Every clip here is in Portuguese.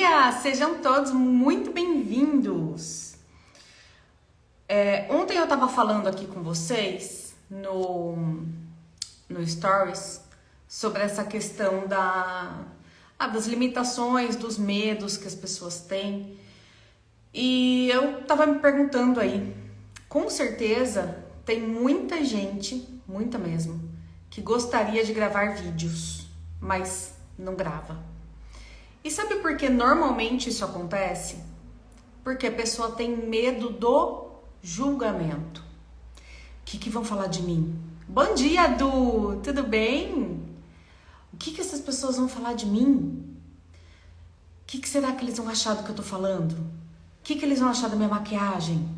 dia! Sejam todos muito bem-vindos! Ontem eu estava falando aqui com vocês no Stories sobre essa questão das limitações, dos medos que as pessoas têm. E eu estava me perguntando aí, com certeza tem muita gente, muita mesmo, que gostaria de gravar vídeos, mas não grava. E sabe por que normalmente isso acontece? Porque a pessoa tem medo do julgamento. O que vão falar de mim? Bom dia, Du! Tudo bem? O que essas pessoas vão falar de mim? O que será que eles vão achar do que eu tô falando? O que eles vão achar da minha maquiagem?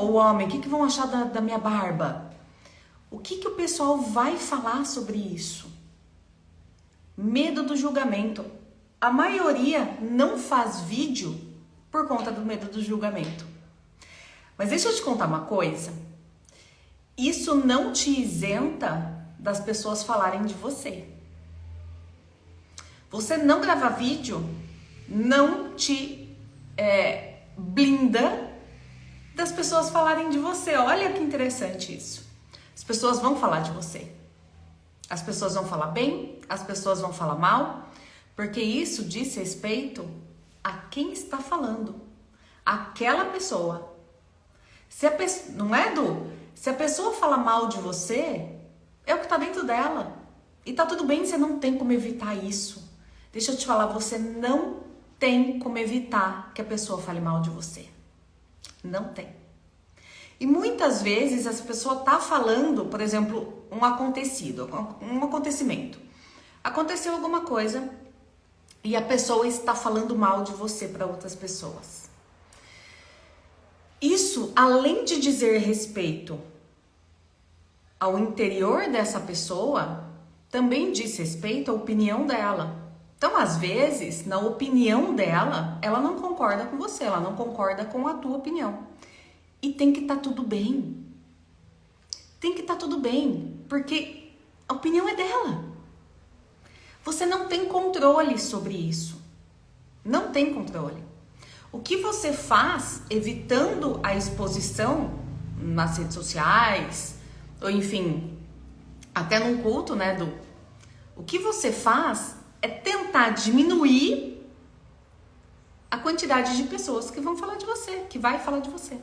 O homem, o que vão achar da minha barba? O que o pessoal vai falar sobre isso? Medo do julgamento. A maioria não faz vídeo por conta do medo do julgamento. Mas deixa eu te contar uma coisa. Isso não te isenta das pessoas falarem de você. Você não gravar vídeo não te blinda das pessoas falarem de você. Olha que interessante isso. As pessoas vão falar de você. As pessoas vão falar bem, as pessoas vão falar mal, porque isso diz respeito a quem está falando. Aquela pessoa. Não é, Du? Se a pessoa fala mal de você, é o que está dentro dela. E tá tudo bem, você não tem como evitar isso. Deixa eu te falar, você não tem como evitar que a pessoa fale mal de você. Não tem. E muitas vezes essa pessoa tá falando, por exemplo, um acontecimento. Aconteceu alguma coisa e a pessoa está falando mal de você para outras pessoas. Isso, além de dizer respeito ao interior dessa pessoa, também diz respeito à opinião dela. Então, às vezes, na opinião dela, ela não concorda com você, ela não concorda com a tua opinião. E tem que estar tudo bem. Tem que estar tudo bem, porque a opinião é dela. Você não tem controle sobre isso. Não tem controle. O que você faz evitando a exposição nas redes sociais, ou enfim, até num culto, né, Du? O que você faz é tentar diminuir a quantidade de pessoas que vão falar de você, que vai falar de você.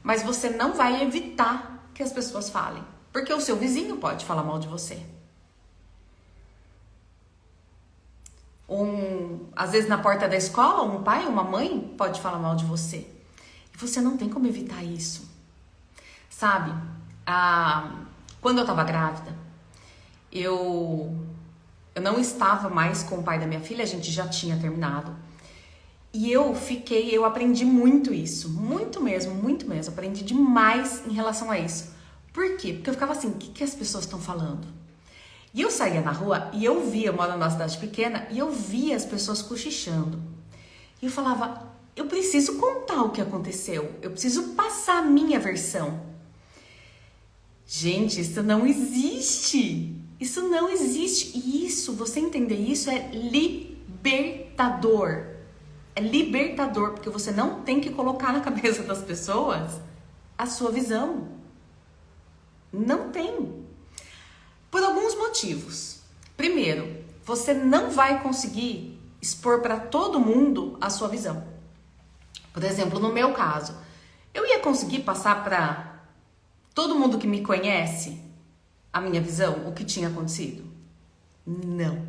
Mas você não vai evitar que as pessoas falem, porque o seu vizinho pode falar mal de você. Às vezes na porta da escola, um pai, uma mãe pode falar mal de você. E você não tem como evitar isso. Sabe, quando eu tava grávida, eu não estava mais com o pai da minha filha, a gente já tinha terminado. E eu aprendi muito isso, muito mesmo, aprendi demais em relação a isso. Por quê? Porque eu ficava assim, o que as pessoas estão falando? E eu saía na rua e eu moro numa cidade pequena, e eu via as pessoas cochichando. E eu falava, eu preciso contar o que aconteceu, eu preciso passar a minha versão. Gente, isso não existe. Isso não existe. E isso, você entender isso é libertador. É libertador, porque você não tem que colocar na cabeça das pessoas a sua visão. Não tem. Por alguns motivos. Primeiro, você não vai conseguir expor para todo mundo a sua visão. Por exemplo, no meu caso, eu ia conseguir passar para todo mundo que me conhece a minha visão, o que tinha acontecido? Não.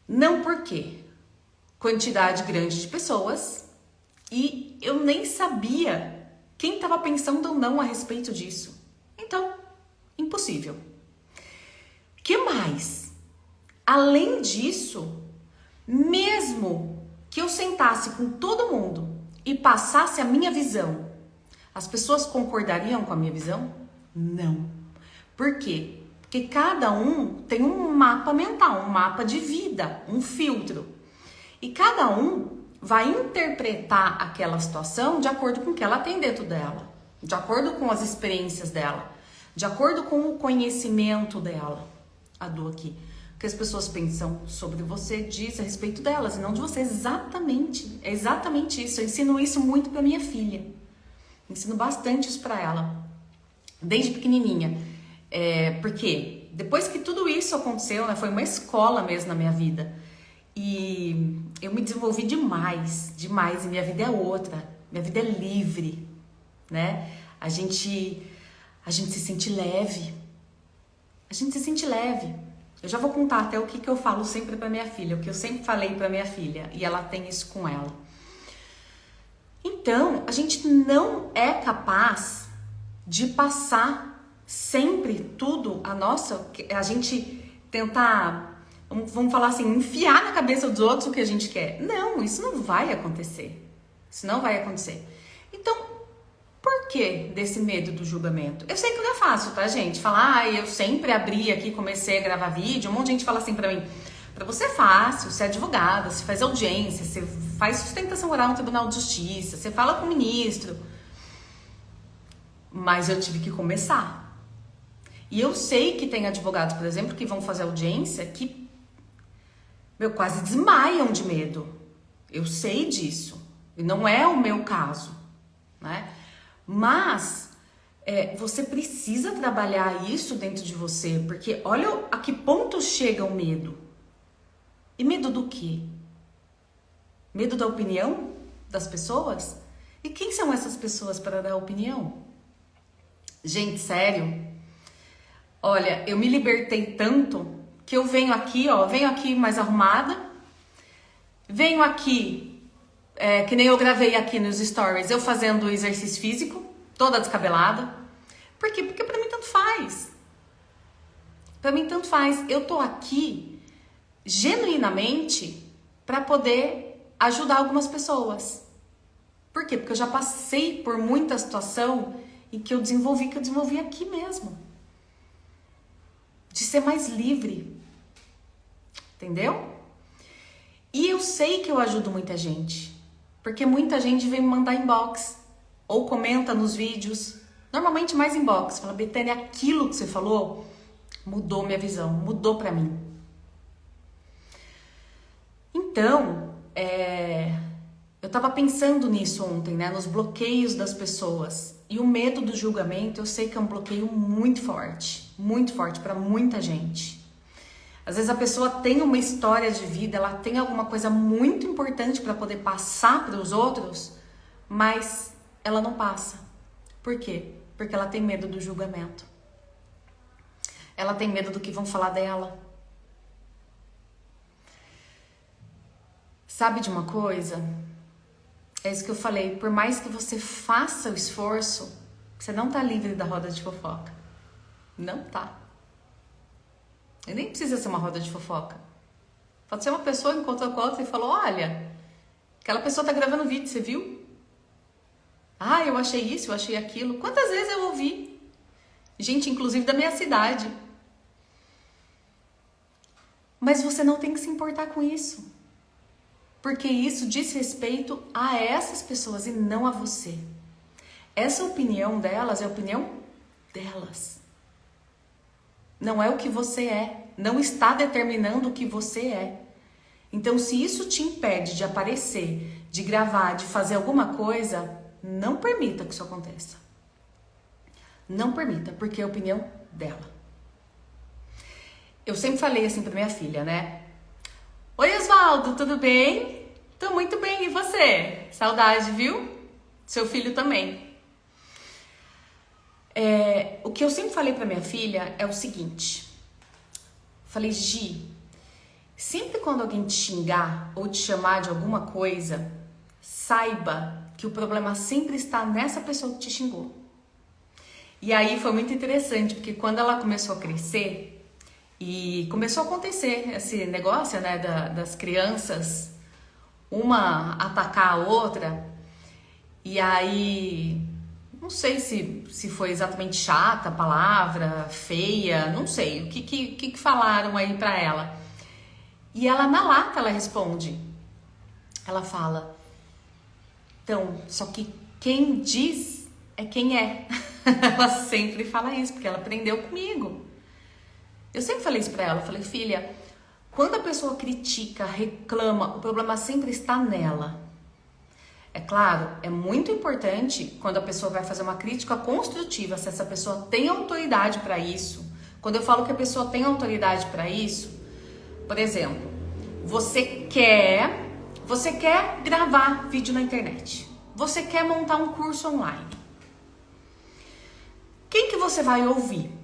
Não por quê? Quantidade grande de pessoas e eu nem sabia quem estava pensando ou não a respeito disso. Então, impossível. O que mais? Além disso, mesmo que eu sentasse com todo mundo e passasse a minha visão, as pessoas concordariam com a minha visão? Não. Por quê? Porque cada um tem um mapa mental, um mapa de vida, um filtro. E cada um vai interpretar aquela situação de acordo com o que ela tem dentro dela, de acordo com as experiências dela, de acordo com o conhecimento dela. A Du aqui. O que as pessoas pensam sobre você diz a respeito delas e não de você. Exatamente. É exatamente isso. Eu ensino isso muito para minha filha. Ensino bastante isso para ela. Desde pequenininha. Porque depois que tudo isso aconteceu, né, foi uma escola mesmo na minha vida. E eu me desenvolvi demais, demais. E minha vida é outra. Minha vida é livre, né? A gente se sente leve. A gente se sente leve. Eu já vou contar até o que eu falo sempre pra minha filha, o que eu sempre falei pra minha filha, e ela tem isso com ela. Então, a gente não é capaz de passar sempre tudo a gente tentar, vamos falar assim, enfiar na cabeça dos outros o que a gente quer. Não, isso não vai acontecer. Isso não vai acontecer. Então, por que desse medo do julgamento? Eu sei que não é fácil, tá, gente? Falar, eu sempre abri aqui, comecei a gravar vídeo, um monte de gente fala assim pra mim, pra você é fácil, você é advogada, você faz audiência, você faz sustentação oral no Tribunal de Justiça, você fala com o ministro. Mas eu tive que começar. E eu sei que tem advogados, por exemplo, que vão fazer audiência que, quase desmaiam de medo. Eu sei disso. E não é o meu caso, né? Mas você precisa trabalhar isso dentro de você, porque olha a que ponto chega o medo. E medo do quê? Medo da opinião das pessoas? E quem são essas pessoas para dar opinião? Gente, sério? Olha, eu me libertei tanto que eu venho aqui mais arrumada, venho aqui que nem eu gravei aqui nos stories, eu fazendo exercício físico, toda descabelada. Por quê? Porque pra mim tanto faz. Pra mim tanto faz. Eu tô aqui genuinamente pra poder ajudar algumas pessoas. Por quê? Porque eu já passei por muita situação em que eu desenvolvi aqui mesmo. De ser mais livre. Entendeu? E eu sei que eu ajudo muita gente. Porque muita gente vem me mandar inbox ou comenta nos vídeos, normalmente mais inbox, fala, Betânia, aquilo que você falou mudou minha visão, mudou pra mim. Então, eu tava pensando nisso ontem, né, nos bloqueios das pessoas. E o medo do julgamento, eu sei que é um bloqueio muito forte pra muita gente. Às vezes a pessoa tem uma história de vida, ela tem alguma coisa muito importante para poder passar para os outros, mas ela não passa. Por quê? Porque ela tem medo do julgamento. Ela tem medo do que vão falar dela. Sabe de uma coisa? É isso que eu falei. Por mais que você faça o esforço, você não tá livre da roda de fofoca. Não tá. E nem precisa ser uma roda de fofoca. Pode ser uma pessoa que encontrou com a outra e falou, olha, aquela pessoa tá gravando vídeo, você viu? Ah, eu achei isso, eu achei aquilo. Quantas vezes eu ouvi? Gente, inclusive da minha cidade. Mas você não tem que se importar com isso. Porque isso diz respeito a essas pessoas e não a você. Essa opinião delas é a opinião delas. Não é o que você é. Não está determinando o que você é. Então, se isso te impede de aparecer, de gravar, de fazer alguma coisa, não permita que isso aconteça. Não permita, porque é a opinião dela. Eu sempre falei assim pra minha filha, né? Oi, Osvaldo, tudo bem? Tô muito bem, e você? Saudade, viu? Seu filho também. O que eu sempre falei pra minha filha é o seguinte. Falei, Gi, sempre quando alguém te xingar ou te chamar de alguma coisa, saiba que o problema sempre está nessa pessoa que te xingou. E aí foi muito interessante, porque quando ela começou a crescer e começou a acontecer esse negócio, né, das crianças, uma atacar a outra, e aí, não sei se foi exatamente chata a palavra, feia, não sei, o que falaram aí pra ela. E ela, na lata, ela responde, ela fala, então, só que quem diz é quem é. Ela sempre fala isso, porque ela aprendeu comigo. Eu sempre falei isso pra ela, eu falei, filha, Quando a pessoa critica, reclama, o problema sempre está nela. É claro, é muito importante quando a pessoa vai fazer uma crítica construtiva, se essa pessoa tem autoridade para isso. Quando eu falo que a pessoa tem autoridade para isso, por exemplo, você quer gravar vídeo na internet. Você quer montar um curso online. Quem que você vai ouvir?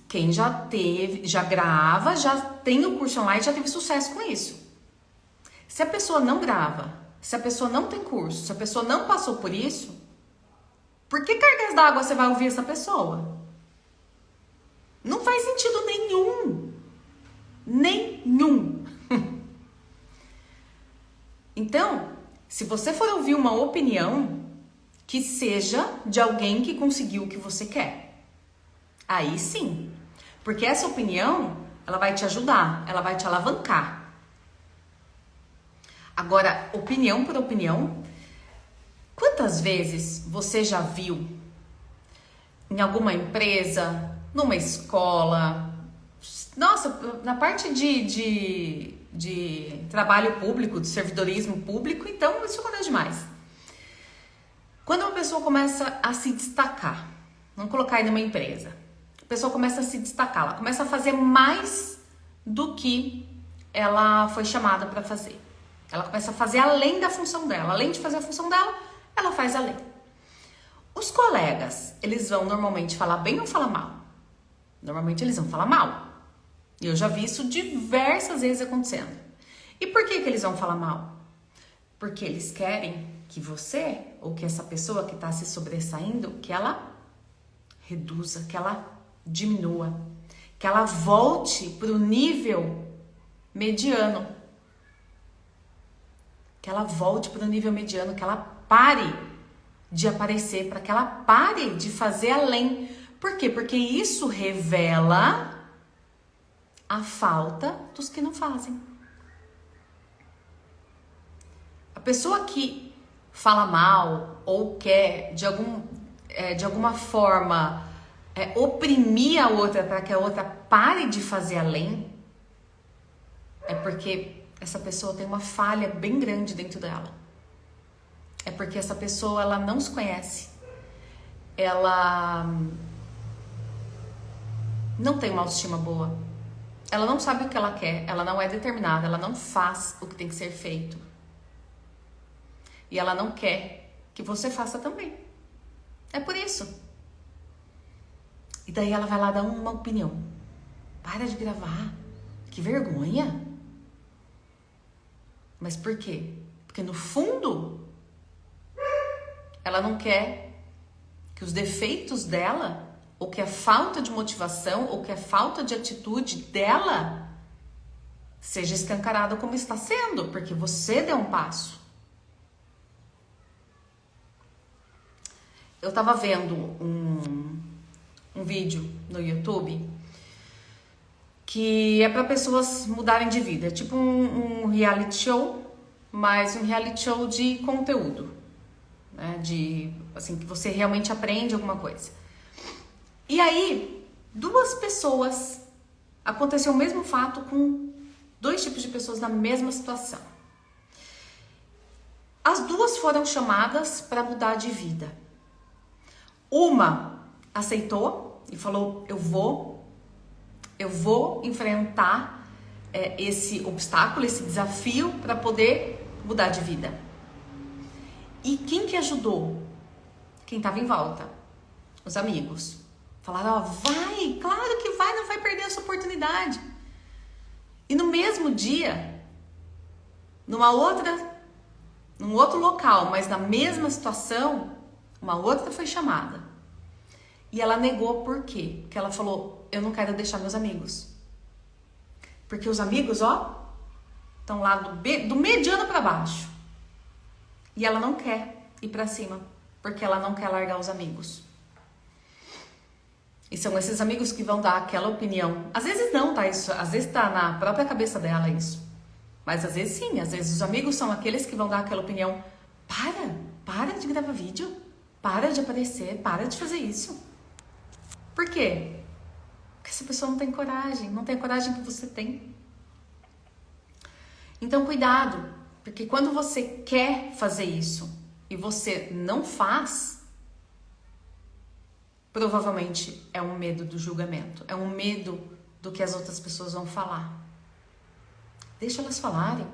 Quem já grava, já tem o curso online, já teve sucesso com isso. Se a pessoa não grava, se a pessoa não tem curso, se a pessoa não passou por isso, por que cargas d'água você vai ouvir essa pessoa? Não faz sentido nenhum. Nenhum. Então, se você for ouvir uma opinião, que seja de alguém que conseguiu o que você quer. Aí sim. Porque essa opinião, ela vai te ajudar, ela vai te alavancar. Agora, opinião por opinião, quantas vezes você já viu em alguma empresa, numa escola, nossa, na parte de trabalho público, de servidorismo público, então isso não é demais. Quando uma pessoa começa a se destacar, vamos colocar aí numa empresa, a pessoa começa a se destacar, ela começa a fazer mais do que ela foi chamada para fazer. Ela começa a fazer além da função dela. Além de fazer a função dela, ela faz além. Os colegas, eles vão normalmente falar bem ou falar mal? Normalmente eles vão falar mal. E eu já vi isso diversas vezes acontecendo. E por que eles vão falar mal? Porque eles querem que você, ou que essa pessoa que está se sobressaindo, que ela reduza, que ela diminua, que ela volte para o nível mediano. Que ela volte para o nível mediano, que ela pare de aparecer, para que ela pare de fazer além. Por quê? Porque isso revela a falta dos que não fazem. A pessoa que fala mal ou quer de alguma forma oprimir a outra para que a outra pare de fazer além, é porque essa pessoa tem uma falha bem grande dentro dela. É porque essa pessoa, ela não se conhece. Ela não tem uma autoestima boa. Ela não sabe o que ela quer. Ela não é determinada. Ela não faz o que tem que ser feito. E ela não quer que você faça também. É por isso. E daí ela vai lá dar uma opinião. Para de gravar. Que vergonha. Mas por quê? Porque no fundo, ela não quer que os defeitos dela, ou que a falta de motivação, ou que a falta de atitude dela seja escancarada como está sendo, porque você deu um passo. Eu tava vendo um vídeo no YouTube que é para pessoas mudarem de vida. É tipo um reality show, mas um reality show de conteúdo, né? De, assim, que você realmente aprende alguma coisa. E aí, duas pessoas, aconteceu o mesmo fato com dois tipos de pessoas na mesma situação. As duas foram chamadas para mudar de vida. Uma aceitou e falou, eu vou enfrentar esse obstáculo, esse desafio para poder mudar de vida. E quem que ajudou? Quem estava em volta? Os amigos. Falaram, vai, claro que vai, não vai perder essa oportunidade. E no mesmo dia, num outro local, mas na mesma situação, uma outra foi chamada. E ela negou por quê? Porque ela falou, eu não quero deixar meus amigos. Porque os amigos, estão lá do mediano para baixo. E ela não quer ir para cima, porque ela não quer largar os amigos. E são esses amigos que vão dar aquela opinião. Às vezes não, tá? Isso, às vezes tá na própria cabeça dela isso. Mas às vezes sim, às vezes os amigos são aqueles que vão dar aquela opinião. Para de gravar vídeo. Para de aparecer, para de fazer isso. Por quê? Porque essa pessoa não tem coragem que você tem. Então, cuidado, porque quando você quer fazer isso e você não faz, provavelmente é um medo do julgamento, é um medo do que as outras pessoas vão falar. Deixa elas falarem.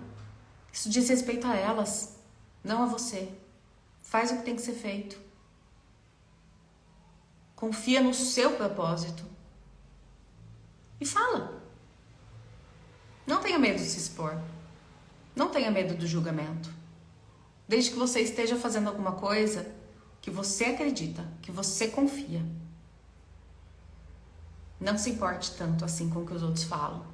Isso diz respeito a elas, não a você. Faz o que tem que ser feito. Confia no seu propósito. E fala. Não tenha medo de se expor. Não tenha medo do julgamento. Desde que você esteja fazendo alguma coisa que você acredita, que você confia. Não se importe tanto assim com o que os outros falam.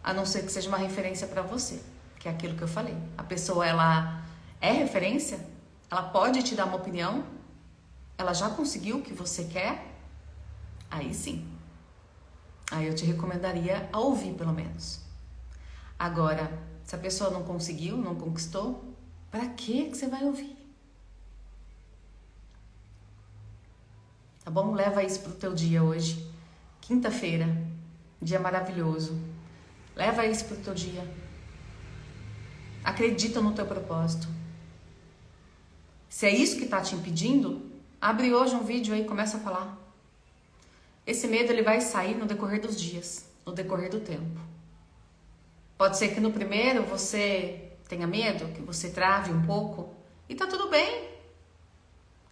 A não ser que seja uma referência para você, que é aquilo que eu falei. A pessoa, ela é referência, ela pode te dar uma opinião, ela já conseguiu o que você quer, aí sim. Aí eu te recomendaria a ouvir, pelo menos. Agora, se a pessoa não conseguiu, não conquistou, para que você vai ouvir? Tá bom? Leva isso pro teu dia hoje. Quinta-feira, dia maravilhoso. Leva isso pro teu dia. Acredita no teu propósito. Se é isso que tá te impedindo, abre hoje um vídeo aí e começa a falar. Esse medo, ele vai sair no decorrer dos dias, no decorrer do tempo. Pode ser que no primeiro você tenha medo, que você trave um pouco, e tá tudo bem.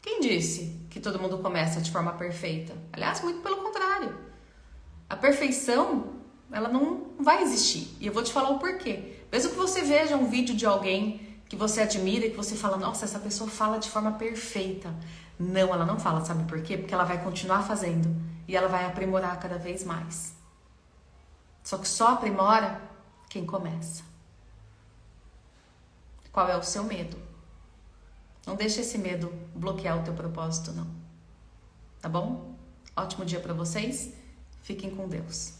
Quem disse que todo mundo começa de forma perfeita? Aliás, muito pelo contrário. A perfeição, ela não vai existir. E eu vou te falar o porquê. Mesmo que você veja um vídeo de alguém que você admira e que você fala, nossa, essa pessoa fala de forma perfeita. Não, ela não fala, sabe por quê? Porque ela vai continuar fazendo e ela vai aprimorar cada vez mais. Só que só aprimora quem começa. Qual é o seu medo? Não deixe esse medo bloquear o teu propósito, não. Tá bom? Ótimo dia para vocês. Fiquem com Deus.